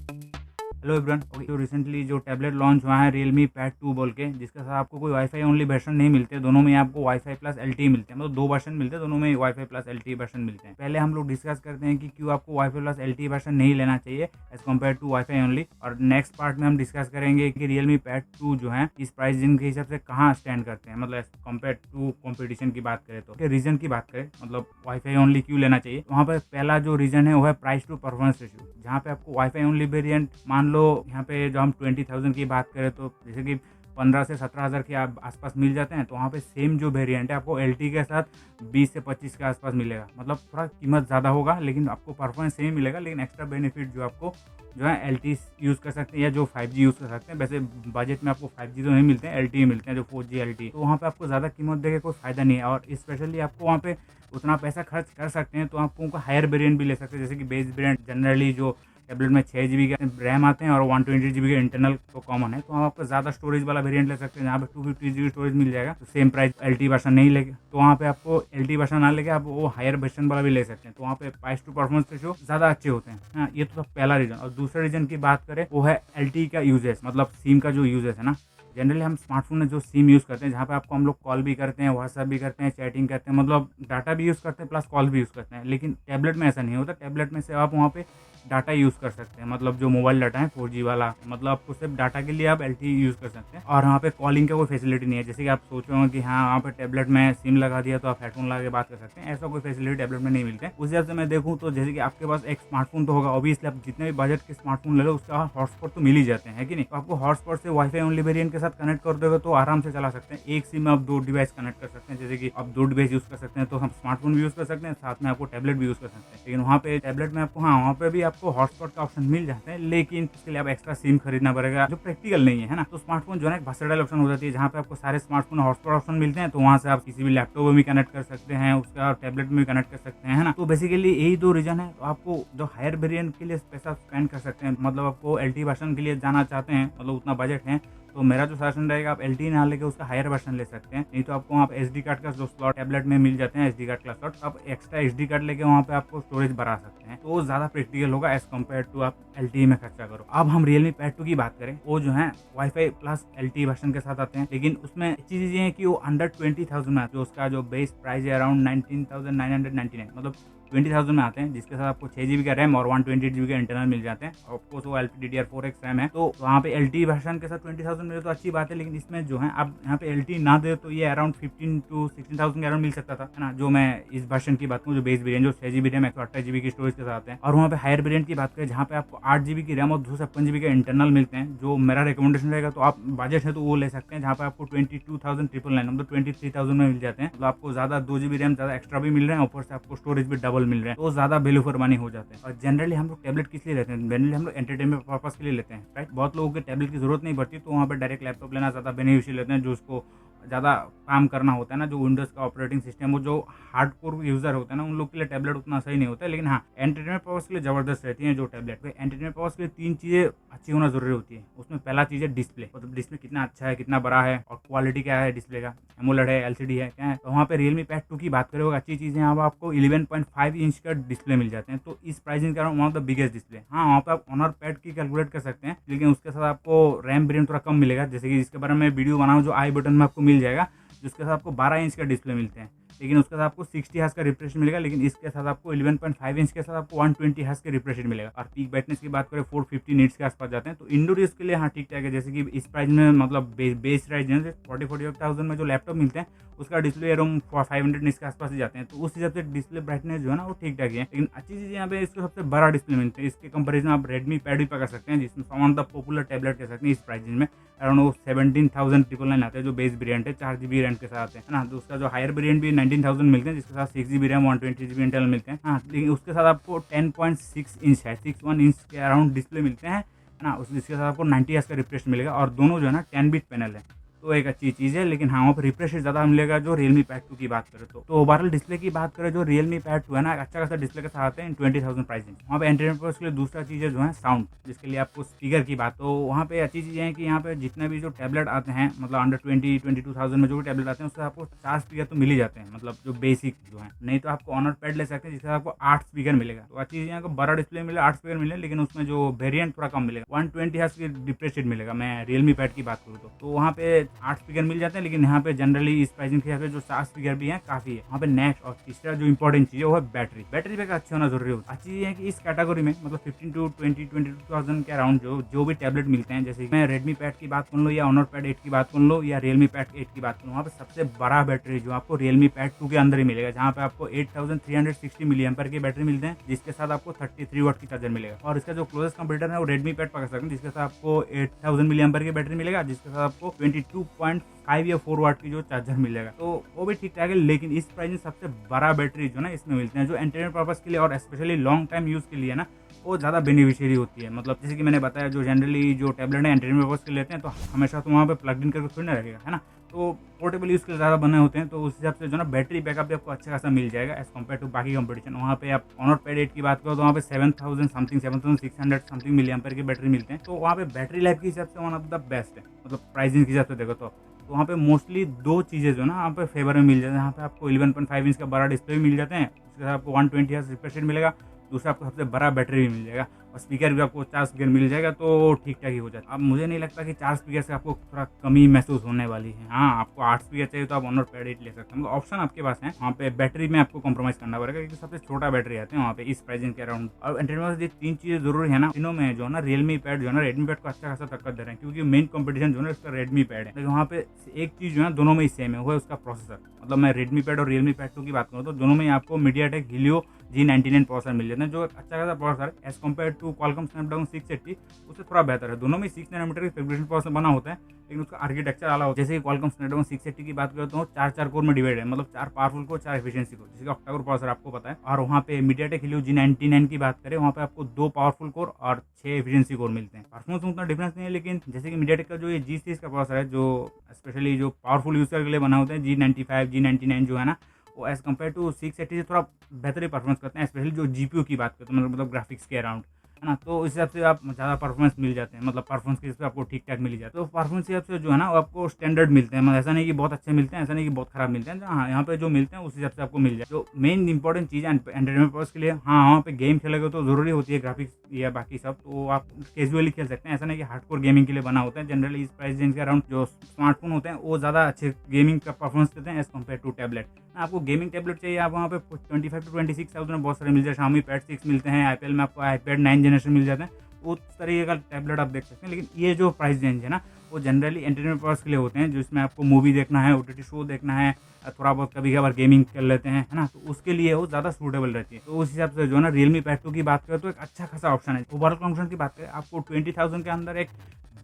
Hello everyone. Okay, जो recently जो tablet launch हुआ है Realme Pad 2 बोल के, जिसके साथ आपको कोई वाईफाई ओनली वर्जन नहीं मिलते, दोनों में आपको वाईफाई प्लस LTE मिलते हैं। मतलब दो वर्जन मिलते हैं, दोनों में वाईफाई प्लस LTE वर्जन मिलते हैं। पहले हम लोग डिस्कस करते हैं कि क्यों आपको वाईफाई प्लस LTE वर्जन नहीं लेना चाहिए as compare to wifi only. और नेक्स्ट पार्ट में हम डिस्कस करेंगे कि Realme Pad 2 जो है इस प्राइसिंग के हिसाब से कहाँ स्टैंड करते हैं, मतलब एज कम्पेयर टू कॉम्पिटिशन की बात करें तो। रीजन की बात करें, मतलब वाईफाई ओनली क्यों लेना चाहिए, वहाँ पर पहला जो रीजन है वो है प्राइस टू परफॉर्मेंस रेशियो। जहाँ पे आपको वाईफाई ओनली वेरिएंट, मान लो यहाँ पे जो हम 20,000 की बात करें तो जैसे कि 15 से 17,000 के आसपास मिल जाते हैं, तो वहाँ पे सेम जो वेरिएंट है आपको LTE के साथ 20 से 25 के आसपास मिलेगा। मतलब थोड़ा कीमत ज़्यादा होगा लेकिन आपको परफॉर्मेंस सेम मिलेगा, लेकिन एक्स्ट्रा बेनिफिट जो आपको जो है LTE यूज़ कर सकते हैं या जो 5G यूज़ कर सकते हैं। वैसे बजट में आपको 5G तो नहीं मिलते हैं, LTE मिलते हैं जो 4G LTE। तो वहाँ पे आपको ज़्यादा कीमत देके कोई फ़ायदा नहीं है, और स्पेशली आपको वहाँ पे उतना पैसा खर्च कर सकते हैं तो आपको हायर वेरिएंट भी ले सकते हैं। जैसे कि बेस वेरिएंट जनरली जो टैबलेट में 6 GB का रैम आते हैं और 128 GB का इंटरनल तो कॉमन है, तो हम आपको ज़्यादा स्टोरेज वाला वेरिएंट ले सकते हैं जहाँ पे 250 GB स्टोरेज मिल जाएगा। तो सेम प्राइस LTE वर्जन नहीं लेके, तो वहाँ पे आपको LTE वर्जन ना लेके आप वो हायर वर्जन वाला भी ले सकते हैं। तो वहाँ पे प्राइस टू परफॉर्मेंस रेशियो ज़्यादा अच्छे होते हैं। हाँ, ये तो पहला रीजन। और दूसरे रीजन की बात करें वो है LTE का यूजेस, मतलब सिम का जो यूजेस है ना। जनरली हम स्मार्टफोन में जो सिम यूज़ करते हैं, जहाँ पे आपको हम लोग कॉल भी करते हैं, व्हाट्सएप भी करते हैं, चैटिंग करते हैं, मतलब डाटा भी यूज़ करते हैं प्लस कॉल भी यूज़ करते हैं। लेकिन टैबलेट में ऐसा नहीं होता। टैबलेट में से आप वहाँ पे डाटा यूज़ कर सकते हैं, मतलब जो मोबाइल डाटा है 4G वाला, मतलब आपको सिर्फ डाटा के लिए आप LTE यूज़ कर सकते हैं। और वहाँ पे कॉलिंग का कोई फैसिलिटी नहीं है। जैसे कि आप सोच रहे हो कि हाँ, वहाँ पे टैबलेट में सिम लगा दिया तो आप हेडफोन लगा के बात कर सकते हैं, ऐसा कोई फैसिलिटी टैबलेट में नहीं मिलता है। उस हिसाब से मैं देखूँ तो जैसे कि आपके पास एक स्मार्टफोन तो होगा, ऑब्वियसली आप जितने भी बजट के स्मार्टफोन ले लो उसका हॉटस्पॉट तो मिल ही जाते हैं, है कि नहीं। तो आपको हॉटस्पॉट से वाईफाई ओनली वेरिएंट के साथ कनेक्ट कर दोगे तो आराम से चला सकते हैं। एक सिम में आप 2 डिवाइस कनेक्ट कर सकते हैं, जैसे कि आप 2 डिवाइस यूज़ कर सकते हैं, तो हम स्मार्टफोन भी यूज़ कर सकते हैं, साथ में आपको टैबलेट भी यूज़ कर सकते हैं। लेकिन वहाँ पे टैबलेट में आपको, हाँ, वहाँ पे भी आपको हॉटस्पॉट का ऑप्शन मिल जाते हैं, लेकिन उसके लिए आप एक्स्ट्रा सिम खरीदना पड़ेगा जो प्रैक्टिकल नहीं है ना। तो स्मार्टफोन जो है एक वर्सेटाइल ऑप्शन हो जाती है, जहाँ पे आपको सारे स्मार्टफोन हॉटस्पॉट ऑप्शन मिलते हैं, तो वहाँ से आप किसी भी लैपटॉप में भी कनेक्ट कर सकते हैं, उसका टैबलेट में भी कनेक्ट कर सकते हैं, है ना। तो बेसिकली यही दो रीजन है। तो आपको जो हायर वेरिएंट के लिए पैसा स्पेंड कर सकते हैं, मतलब आपको LTE वर्जन के लिए जाना चाहते हैं, मतलब उतना बजट है, तो मेरा जो सजेशन रहेगा आप LTE ना लेके उसका हायर वर्जन ले सकते हैं। नहीं तो आपको वहाँ पे SD कार्ड का जो स्लॉट टैबलेट में मिल जाते हैं, SD कार्ड का स्लॉट, आप एक्स्ट्रा SD कार्ड लेके वहाँ पे आपको स्टोरेज बढ़ा सकते हैं, तो वो ज़्यादा प्रैक्टिकल होगा एज कम्पेयर टू आप LTE में खर्चा करो। अब हम Realme Pad 2 की बात करें, वो जो है वाईफाई प्लस LTE वर्जन के साथ आते हैं, लेकिन उसमें अच्छी चीज़ ये है कि वो अंडर 20,000 में, जो उसका जो बेस प्राइस है अराउंड 19,999, मतलब 20,000 में आते हैं, जिसके साथ आपको 6 GB का रैम और 128 GB का इंटरनल मिल जाते हैं। ऑफकोर्स वो LPDDR4X रैम है, तो वहाँ पे LTE वर्जन के साथ 20,000 मिले तो अच्छी बात है। लेकिन इसमें जो है आप यहाँ पे LTE ना दे तो ये अराउंड 15 to 16,000 के अराउंड मिल सकता था, है ना। जो मैं इस वर्जन की बात करूँ, जो बेस वेरिएंट जो 6 GB रैम 128 GB की स्टोरेज के साथ आते हैं। और वहाँ पे हायर वेरिएंट की बात करें, जहाँ पे आपको 8 GB की रैम और 256 GB का इंटरनल मिलते हैं, जो मेरा रिकमेंडेशन रहेगा, तो आप बजट है तो वो ले सकते हैं, जहाँ पे आपको 22,999 मतलब 23,000 में मिल जाते हैं। तो आपको ज़्यादा 2 GB रैम ज़्यादा एक्स्ट्रा भी मिल रहे हैं, ऊपर से आपको स्टोरेज भी डबल मिल रहे हैं, तो ज़्यादा वैल्यू फॉर मनी हो जाते हैं। और जनरली हम लोग टैबलेट किस लिए लेते हैं, जनरली हम लोग एंटरटेनमेंट पर्पस के लिए लेते हैं, राइट। बहुत लोगों के टैबलेट की जरूरत नहीं पड़ती, तो वहाँ पर डायरेक्ट लैपटॉप लेना ज़्यादा बेनिफिशियल लेते हैं, जो उसको ज़्यादा काम करना होता है ना, जो विंडोज़ का ऑपरेटिंग सिस्टम, वो जो हार्डकोर यूज़र होते हैं ना, उन लोग के लिए टैबलेट उतना सही नहीं होता है। लेकिन हाँ, एंटरटेनमेंट पर्पस के लिए ज़बरदस्त रहती हैं जो टैबलेट। एंटरटेनमेंट पर्पस के लिए 3 चीज़ें अच्छी होना जरूरी होती है। उसमें पहला चीज़ है डिस्प्ले, मतलब डिस्प्ले कितना अच्छा है, कितना बड़ा है, और क्वालिटी क्या है डिस्प्ले का, एमोलेड है, LCD है, क्या है। तो वहाँ पे Realme Pad 2 की बात करें, अच्छी चीज़ है, अब आपको 11.5 इंच का डिस्प्ले मिल जाते हैं, तो इस प्राइसिंग के around one of the biggest display. हाँ, वहाँ पे आप ऑनर पैड की कैलकुलेट कर सकते हैं, लेकिन उसके साथ आपको रैम वेरिएंट थोड़ा कम मिलेगा, जैसे कि जिसके बारे में वीडियो बनाऊँ, जो आई बटन में आपको मिल जाएगा, जिसके साथ आपको 12 इंच का डिस्प्ले मिलते हैं, लेकिन उसके साथ आपको 60 हर्ट्ज का रिफ्रेश मिलेगा। लेकिन इसके साथ आपको 11.5 इंच के साथ आपको 120 हर्ट्ज के रिफ्रेश मिलेगा। और पीक ब्राइटनेस की बात करें 450 नीट्स के आसपास जाते हैं, तो इंडोर यूज के लिए हाँ ठीक ठाक है। जैसे कि इस प्राइस में, मतलब बेस प्राइस जो है 40,000 में जो लैपटॉप मिलते हैं, उसका डिस्प्ले अराउंड 500 नीट्स के आसपास ही जाते हैं, तो उस हिसाब से डिस्प्ले ब्राइटनेस जो है ना वो ठीक ठाक है। लेकिन अच्छी चीज़ यहाँ पे इसको सबसे बड़ा डिस्प्ले मिलते हैं। इसके कंपेरिजन आप Redmi Pad भी पकड़ सकते हैं, जिसमें one of the popular tablet कह सकते हैं इस प्राइस में। अराउंड वो 17,999 आते हैं, जो बेस वेरिएंट है, 4 GB रैम के साथ आते हैं, है ना। तो उसका जो हायर वेरिएंट भी 19,000 मिलते हैं, जिसके साथ 6 GB रैम 120 GB इंटरनल मिलते हैं, हाँ। लेकिन उसके साथ आपको 10.6 इंच है, 61 इंच के अराउंड डिस्प्ले मिलते हैं, है ना। जिसके साथ आपको 90 हर्ट्ज का रिफ्रेश मिलेगा, और दोनों जो है ना 10 बिट पैनल है। तो एक अच्छी चीज़ है। लेकिन हाँ, वहाँ पर रिफ्रेश रेट ज़्यादा मिलेगा जो Realme Pad 2 की बात करें तो ओवरऑल डिस्प्ले की बात करें जो Realme Pad 2 है ना, अच्छा खासा डिस्प्ले के साथ आते हैं 20,000 प्राइस रेंज। वहाँ पे एंटरटेनमेंट पर्पस के लिए दूसरा चीज़ है जो है साउंड, जिसके लिए आपको स्पीकर की बात, तो वहाँ पे अच्छी चीज़ें हैं कि यहाँ पे जितने भी जो टैबलेट आते हैं मतलब अंडर 22,000 में जो भी टैबलेट आते हैं उससे आपको 4 स्पीकर तो मिल ही जाते हैं, मतलब जो बेसिक जो है। नहीं तो आपको ऑनर पैड ले सकते हैं जिससे आपको 8 स्पीकर मिलेगा। तो अच्छी चीज़ है, आपको बड़ा डिस्प्ले मिले 8 स्पीकर मिले, लेकिन उसमें जो वेरिएंट थोड़ा कम मिलेगा, 120 हर्ट्ज की रिफ्रेश रेट मिलेगा मैं Realme Pad की बात करूँ तो वहाँ पे 8 स्पीकर मिल जाते हैं। लेकिन यहाँ पे जनरली इस प्राइसिंग के हिसाब से जो 4 स्पीकर भी हैं काफ़ी है वहाँ पे। नेक्स्ट और तीसरा जो इंपॉर्टेंट चीज़ है वो है बैटरी बैकअप अच्छा होना जरूरी होता है। अच्छी चीज़ है कि इस कैटेगरी में मतलब 15 to 22,000 के अराउंड जो भी टैबलेट मिलते हैं, जैसे मैं Redmi Pad की बात कर लो या Honor Pad 8 की बात कर लो या Realme Pad 8 की बात करूँ, वहाँ पे सबसे बड़ा बैटरी जो आपको Realme Pad 2 के अंदर ही मिलेगा, जहाँ पे आपको 8360 मिली एम्पर की बैटरी मिलते हैं, जिसके साथ आपको 33 वाट की चार्जर मिलेगा। और इसका जो क्लोजेस्ट कंपटीटर है वो Redmi Pad पकड़ सकते हैं, जिसके साथ आपको 8000 मिली एम्पर की बैटरी मिलेगा, जिसके साथ आपको 22.5 या 4 वाट की जो चार्जर मिलेगा। तो वो भी ठीक ठाक है। लेकिन इस प्राइस में सबसे बड़ा बैटरी जो ना इसमें मिलते हैं जो एंटरटेनमेंट पर्पस के लिए और स्पेशली लॉन्ग टाइम यूज़ के लिए ना वो ज़्यादा बेनिफिशियरी होती है। मतलब जैसे कि मैंने बताया जो जनरली जो टैबलेट है एंटरटेनमेंट पर्पस के लिए लेते हैं तो हमेशा तो वहाँ पे प्लग इन करके थोड़ी ना रहेगा, है ना। तो पोर्टेबल यूज़ के लिए ज़्यादा बने होते हैं, तो उस हिसाब से जो ना बैटरी बैकअप भी आपको अच्छा खासा मिल जाएगा एज़ कम्पेयर टू बाकी कंपटीशन। वहाँ पे आप ऑनर पैड 8 की बात करो तो वहाँ पे 7000 समथिंग 7600 समथिंग मिली एम्पर की बैटरी मिलते हैं। तो वहाँ पे बैटरी लाइफ के हिसाब से वन ऑफ द बेस्ट है, मतलब प्राइसिंग के हिसाब से देखो तो वहाँ पे मोस्टली दो चीज़ें जो ना वहाँ पे फेवर में मिल जाते हैं। यहाँ पे आपको 11.5 इंच का बड़ा डिस्प्ले भी मिल जाते हैं, उसके साथ आपको 120 हर्ट्ज रिफ्रेश रेट मिलेगा, दूसरा आपको सबसे बड़ा बैटरी भी मिल जाएगा और स्पीकर भी आपको 4 स्पीकर मिल जाएगा, तो ठीक ठाक ही हो जाता है। अब मुझे नहीं लगता कि 4 स्पीकर से आपको थोड़ा कमी महसूस होने वाली है। हाँ, आपको 8 स्पीकर चाहिए तो आप ऑनर पैड 8 ले सकते हैं, मतलब ऑप्शन आपके पास है। वहाँ पे बैटरी में आपको कॉम्प्रोमाइज़ करना पड़ेगा क्योंकि सबसे छोटा बैटरी आते हैं वहाँ पे इस प्राइसिंग के अराउंड। और एंटरटेनमेंट में 3 चीज़ें जरूरी है ना, तीनों में जो है ना Realme Pad जो है ना Redmi Pad को अच्छा खासा टक्कर दे रहे हैं, क्योंकि मेन कंपटीशन जो है ना इसका Redmi Pad है। लेकिन वहाँ पे एक चीज़ जो है दोनों में ही सेम है, वो है उसका प्रोसेसर। मतलब मैं Redmi Pad और Realme Pad 2 की बात करूँ तो दोनों में आपको MediaTek Helio G99 प्रोसेसर मिल जाता है, जो अच्छा खासा प्रोसेसर है as compare to Qualcomm Snapdragon 680, उससे थोड़ा बेहतर है। दोनों में 6 नैनोमीटर की फैब्रिकेशन प्रोसेसर बना होता है, लेकिन उसका आर्किटेक्चर अलग होता है। जैसे कि Qualcomm Snapdragon 680 की बात करें तो 4 कोर में डिवाइड है, मतलब 4 पावरफुल को 4 एफिशिएंसी को, जैसे कि ऑक्टा कोर प्रोसेसर आपको पता है। और वहाँ पे MediaTek Helio G99 की बात करें, वहाँ पे आपको 2 पावरफुल कोर और 6 एफिशिएंसी कोर मिलते हैं। परफॉर्मेंस में उतना डिफरेंस नहीं है, लेकिन जैसे कि MediaTek का जो ये G सीरीज का प्रोसेसर है, जो स्पेशली जो पावरफुल यूजर के लिए बना होता है, G95 G99 जो है ना, वो एज़ कम्पेयर टू 680 से थोड़ा बेहतर ही परफॉर्मेंस करते हैं, स्पेशली जो GPU की बात करते हैं, मतलब ग्राफिक्स के अराउंड, है ना। तो इस हिसाब से आप ज़्यादा परफॉर्मेंस मिल जाते हैं, मतलब परफॉर्मेंस के हिसाब से आपको ठीक ठाक मिल जाता है। तो परफॉर्मेंस के हिसाब से जो है ना वो आपको स्टैंडर्ड मिलते हैं, मतलब ऐसा नहीं कि बहुत अच्छे मिलते हैं, ऐसा नहीं कि बहुत खराब मिलते हैं। हाँ, यहाँ पे जो मिलते हैं उस हिसाब से आपको मिल जाए। जो मेन इंपॉर्टेंट चीज़ है एंटरटेनमेंट पर्पस के लिए, हाँ वहाँ पे गेम खेलोगे तो ज़रूरी होती है ग्राफिक्स या बाकी सब, तो आप कैजुअली खेल सकते हैं, ऐसा नहीं कि हार्डकोर गेमिंग के लिए बना होता है। जनरली इस प्राइस रेंज के अराउंड जो स्मार्टफोन होते हैं वो ज़्यादा अच्छे गेमिंग का परफॉर्मेंस देते हैं एज कम्पेयर टू टैबलेट। आपको गेमिंग टैबलेट चाहिए, आप वहाँ पे 25 to 26,000 में बहुत सारे मिल जाए। Xiaomi Pad 6 मिलते हैं, IPL में आपको iPad 9 जनरेशन मिल जाते हैं, उस तरीके का टैबलेट आप देख सकते हैं। लेकिन ये जो प्राइस रेंज है ना वो जनरली एंटरटेनमेंट पर्पस के लिए होते हैं, जिसमें आपको मूवी देखना है, OTT शो देखना है, थोड़ा बहुत कभी कभार गेमिंग कर लेते हैं, है ना, तो उसके लिए वो ज़्यादा सूटेबल रहती है। तो उस हिसाब से जो है ना Realme Pad 2 की बात करें तो एक अच्छा खासा ऑप्शन है। ओवरऑल कंक्लूजन की बात करें, आपको 20,000 के अंदर एक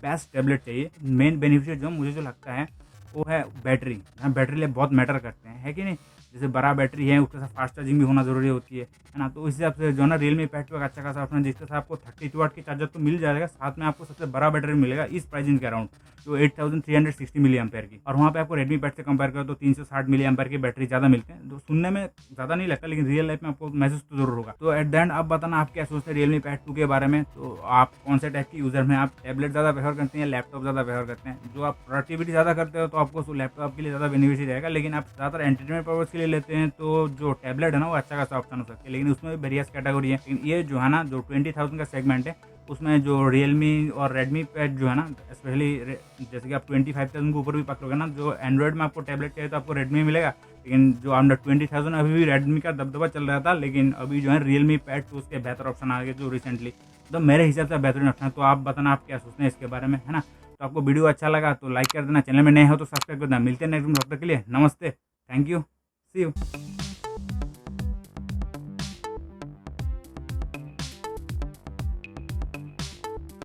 बेस्ट टैबलेट चाहिए। मेन बेनिफिट जो मुझे जो लगता है वो है बैटरी। हाँ, बैटरी ले बहुत मैटर करते हैं, है कि नहीं। जैसे बड़ा बैटरी है उसके साथ फास्ट चार्जिंग भी होना जरूरी होती है ना। तो इस हिसाब से जो है ना Realme Pad 2 का अच्छा खासा ऑप्शन है, जिसके साथ आपको 32 वाट की चार्जर तो मिल जाएगा, साथ में आपको सबसे बड़ा बैटरी मिलेगा इस प्राइसिंग के अराउंड, जो 8360 मिली एम्पेयर की। और वहाँ पे आपको Redmi Pad से कंपेयर करो तो 360 मिली एम्पेयर की बैटरी ज़्यादा मिलते हैं। तो सुनने में ज़्यादा नहीं लगता, लेकिन रियल लाइफ में आपको महसूस तो जरूर होगा। तो एट द एंड आप बताना आप क्या सोचते हैं Realme Pad 2 के बारे में। तो आप कौन से टाइप की यूज़र में, आप टैबलेट ज़्यादा प्रेफर करते हैं या लैपटॉप ज़्यादा प्रेफर करते हैं। जो आप प्रोडक्टिविटी ज़्यादा करते हो तो आपको लैपटॉप के लिए ज़्यादा बेनिफिशियल रहेगा, लेकिन आप ज़्यादातर एंटरटेनमेंट पर्पस के लिए लेते हैं तो जो टैबलेट है ना वो अच्छा खासा ऑप्शन हो सकता है। लेकिन उसमें भी वेरियस कैटेगरी है, लेकिन ये जो है ना जो 20,000 का सेगमेंट है उसमें जो Realme और Redmi Pad जो है ना, स्पेशली जैसे कि आप 25,000 के ऊपर भी पकड़ोगे ना, जो एंड्रॉइड में आपको टैबलेट चाहिए तो आपको Redmi मिलेगा। लेकिन जो अंडर 20,000 अभी भी Redmi का दबदबा चल रहा था, लेकिन अभी जो है Realme Pad 2 उसके बेहतर ऑप्शन आ गए जो रिसेंटली, तो मेरे हिसाब से बेहतरीन ऑप्शन है। तो आप बताना आप क्या सोचते हैं इसके बारे में, है ना। तो आपको वीडियो अच्छा लगा तो लाइक कर देना, चैनल में नए हो तो सब्सक्राइब कर देना। मिलते हैं नेक्स्ट वीडियो में, तब तक के लिए नमस्ते, थैंक यू, सी यू।